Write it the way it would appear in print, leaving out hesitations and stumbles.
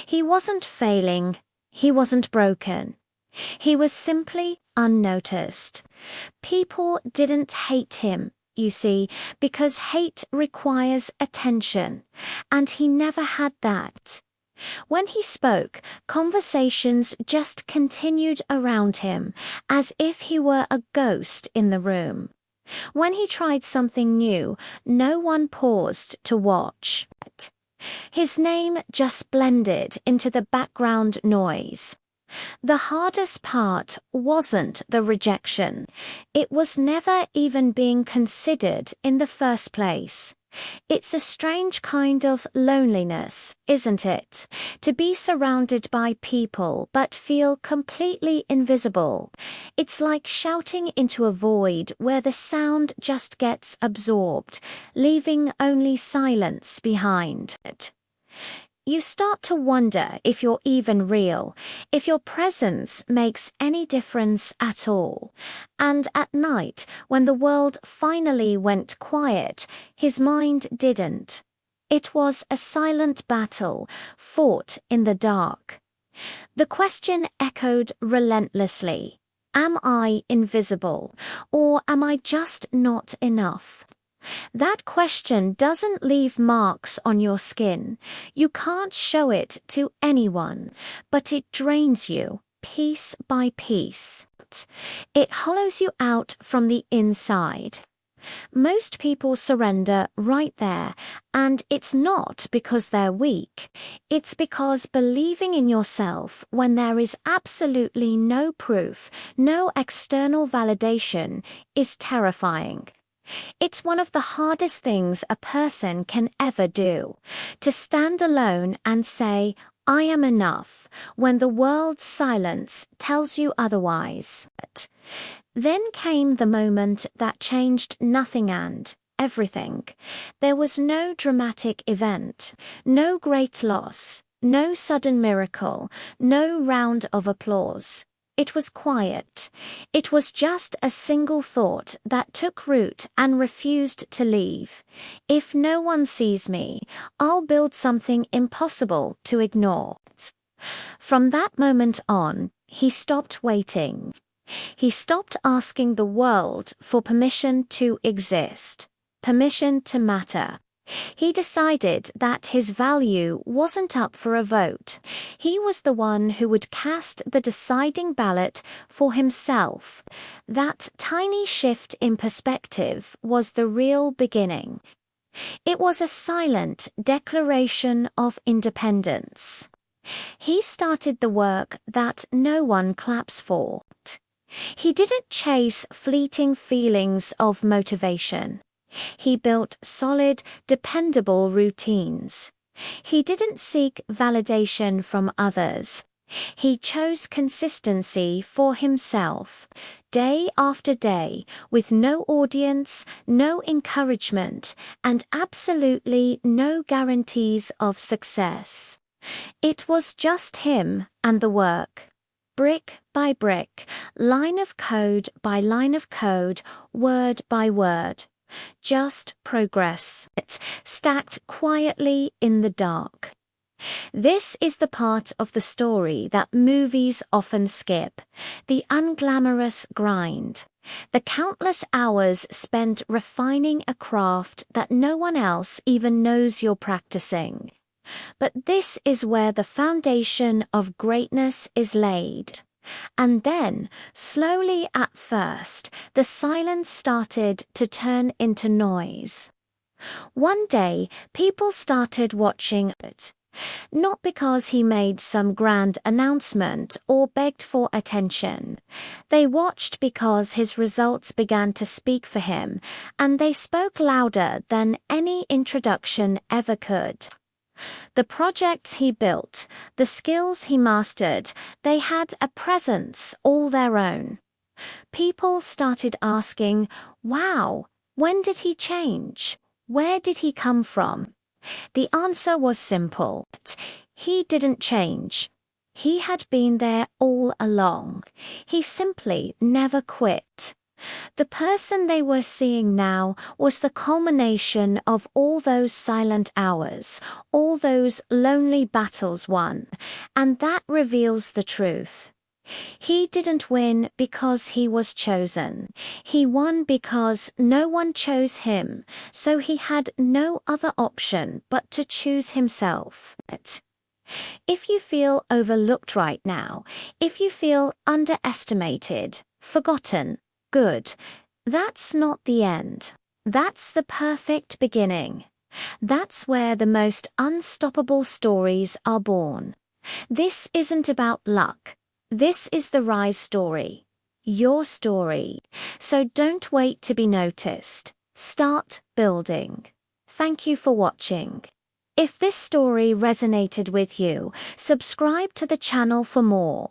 He wasn't failing. He wasn't broken. He was simply unnoticed. People didn't hate him, you see, because hate requires attention, and he never had that. When he spoke, conversations just continued around him, as if he were a ghost in the room. When he tried something new, no one paused to watch. His name just blended into the background noise. The hardest part wasn't the rejection. It was never even being considered in the first place. It's a strange kind of loneliness, isn't it? To be surrounded by people but feel completely invisible. It's like shouting into a void where the sound just gets absorbed, leaving only silence behind. You start to wonder if you're even real, if your presence makes any difference at all. And at night, when the world finally went quiet, his mind didn't. It was a silent battle, fought in the dark. The question echoed relentlessly. Am I invisible, or am I just not enough? That question doesn't leave marks on your skin. You can't show it to anyone, but it drains you, piece by piece. It hollows you out from the inside. Most people surrender right there, and it's not because they're weak. It's because believing in yourself when there is absolutely no proof, no external validation, is terrifying. It's one of the hardest things a person can ever do, to stand alone and say, I am enough, when the world's silence tells you otherwise. Then came the moment that changed nothing and everything. There was no dramatic event, no great loss, no sudden miracle, no round of applause. It was quiet. It was just a single thought that took root and refused to leave. If no one sees me, I'll build something impossible to ignore. From that moment on, he stopped waiting. He stopped asking the world for permission to exist, permission to matter. He decided that his value wasn't up for a vote. He was the one who would cast the deciding ballot for himself. That tiny shift in perspective was the real beginning. It was a silent declaration of independence. He started the work that no one claps for. He didn't chase fleeting feelings of motivation. He built solid, dependable routines. He didn't seek validation from others. He chose consistency for himself, day after day, with no audience, no encouragement, and absolutely no guarantees of success. It was just him and the work. Brick by brick, line of code by line of code, word by word. Just progress, stacked quietly in the dark. This is the part of the story that movies often skip, the unglamorous grind, the countless hours spent refining a craft that no one else even knows you're practicing. But this is where the foundation of greatness is laid. And then, slowly at first, the silence started to turn into noise. One day, people started watching it. Not because he made some grand announcement or begged for attention. They watched because his results began to speak for him, and they spoke louder than any introduction ever could. The projects he built, the skills he mastered, they had a presence all their own. People started asking, wow, when did he change? Where did he come from? The answer was simple. He didn't change. He had been there all along. He simply never quit. The person they were seeing now was the culmination of all those silent hours, all those lonely battles won, and that reveals the truth. He didn't win because he was chosen. He won because no one chose him, so he had no other option but to choose himself. If you feel overlooked right now, if you feel underestimated, forgotten, good, that's not the end. That's the perfect beginning. That's where the most unstoppable stories are born. This isn't about luck. This is the rise story. Your story. So don't wait to be noticed. Start building. Thank you for watching. If this story resonated with you, subscribe to the channel for more.